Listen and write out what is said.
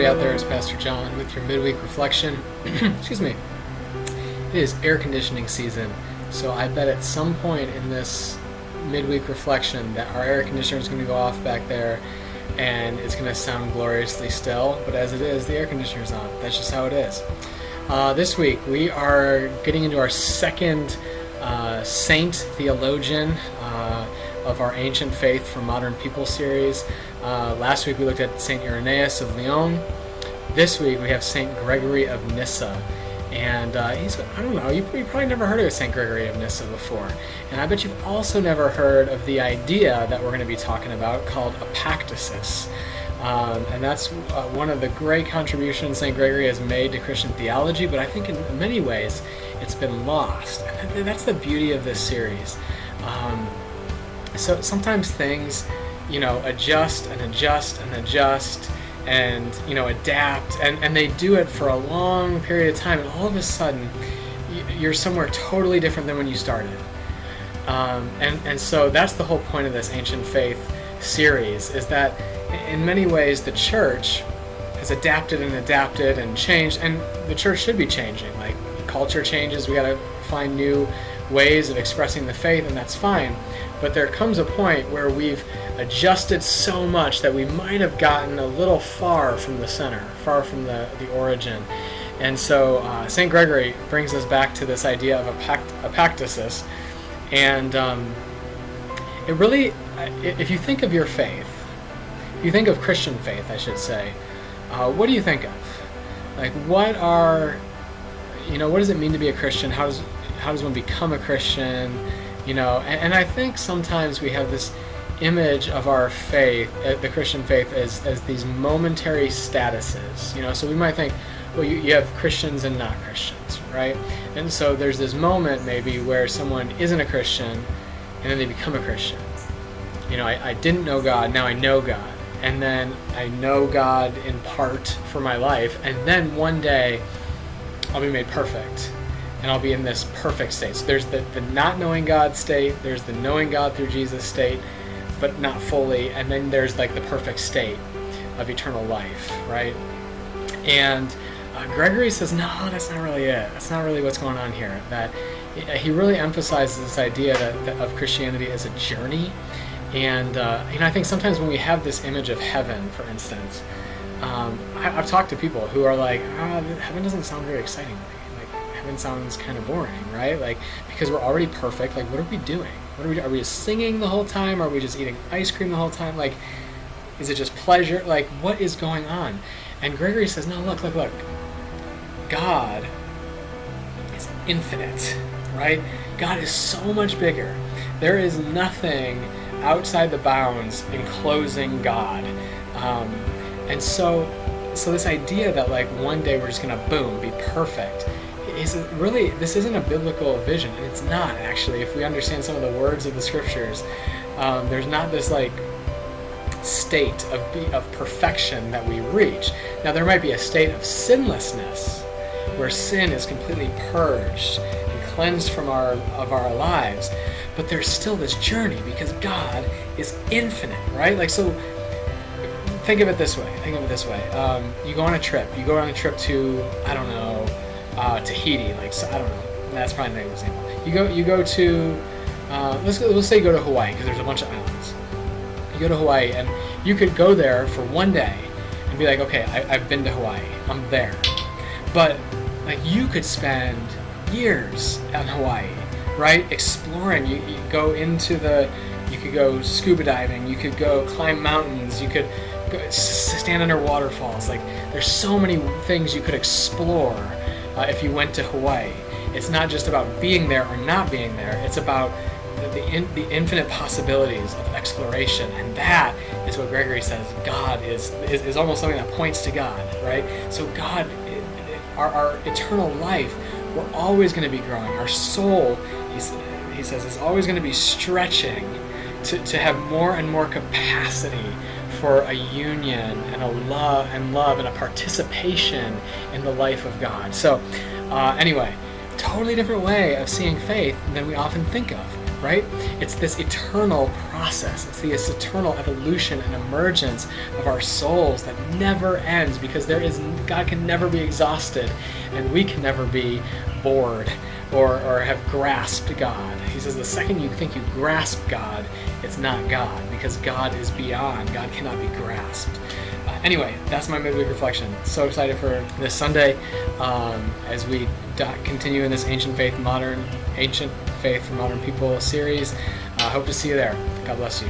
everybody out there. It's Pastor John with your midweek reflection. Excuse me. It is air conditioning season, so I bet at some point in this midweek reflection that our air conditioner is going to go off back there and it's going to sound gloriously still, but as it is, the air conditioner is on. That's just how it is. This week we are getting into our second saint theologian of our Ancient Faith for Modern People series. Last week we looked at Saint Irenaeus of Lyon. This week we have Saint Gregory of Nyssa. And I don't know, you probably never heard of Saint Gregory of Nyssa before. And I bet you've also never heard of the idea that we're going to be talking about called apactasis. And that's one of the great contributions Saint Gregory has made to Christian theology, but I think in many ways it's been lost. And that's the beauty of this series. So sometimes things, adjust and adapt, and they do it for a long period of time, and all of a sudden you're somewhere totally different than when you started. And so that's the whole point of this Ancient Faith series, is that in many ways the church has adapted and changed, and the church should be changing. Like, culture changes, we got to find new ways of expressing the faith, and that's fine. But there comes a point where we've adjusted so much that we might have gotten a little far from the center, far from the origin. And so St. Gregory brings us back to this idea of apactasis. And it really, if you think of your faith, if you think of Christian faith, I should say, what do you think of? Like, what does it mean to be a Christian? How does one become a Christian? And I think sometimes we have this image of our faith, the Christian faith, as these momentary statuses. So we might think, well, you have Christians and not Christians, right? And so there's this moment maybe where someone isn't a Christian and then they become a Christian. I didn't know God, now I know God. And then I know God in part for my life, and then one day I'll be made perfect. And I'll be in this perfect state. So there's the not knowing God state, there's the knowing God through Jesus state, but not fully, and then there's like the perfect state of eternal life, right? And Gregory says, no, that's not really it. That's not really what's going on here. That he really emphasizes this idea of Christianity as a journey. And I think sometimes when we have this image of heaven, for instance, I've talked to people who are like, heaven doesn't sound very exciting to me. Heaven sounds kind of boring, right? Like, because we're already perfect. Like, what are we doing? Are we just singing the whole time? Are we just eating ice cream the whole time? Like, is it just pleasure? Like, what is going on? And Gregory says, no, look. God is infinite, right? God is so much bigger. There is nothing outside the bounds enclosing God. And so this idea that, like, one day we're just going to, boom, be perfect, this isn't a biblical vision, and it's not, actually. If we understand some of the words of the scriptures, there's not this like state of perfection that we reach. Now, there might be a state of sinlessness where sin is completely purged and cleansed from our lives, but there's still this journey because God is infinite, right? Like, so think of it this way. You go on a trip to, I don't know, Tahiti, I don't know. That's probably not an example. You go to, let's say you go to Hawaii, because there's a bunch of islands. You go to Hawaii, and you could go there for one day and be like, okay, I've been to Hawaii. I'm there. But you could spend years on Hawaii, right? Exploring. You could go scuba diving. You could go climb mountains. You could go stand under waterfalls. There's so many things you could explore. If you went to Hawaii, it's not just about being there or not being there. It's about the infinite possibilities of exploration, and that is what Gregory says. God is almost something that points to God, right? So God, our eternal life, we're always going to be growing. Our soul, he says, is always going to be stretching to have more and more capacity for a union and a love and a participation in the life of God. So anyway, totally different way of seeing faith than we often think of. right? It's this eternal process. It's this eternal evolution and emergence of our souls that never ends, because God can never be exhausted, and we can never be bored or have grasped God. He says the second you think you grasp God, it's not God, because God is beyond. God cannot be grasped. Anyway, that's my midweek reflection. So excited for this Sunday as we continue in this Ancient Faith for Modern People series. Hope to see you there. God bless you.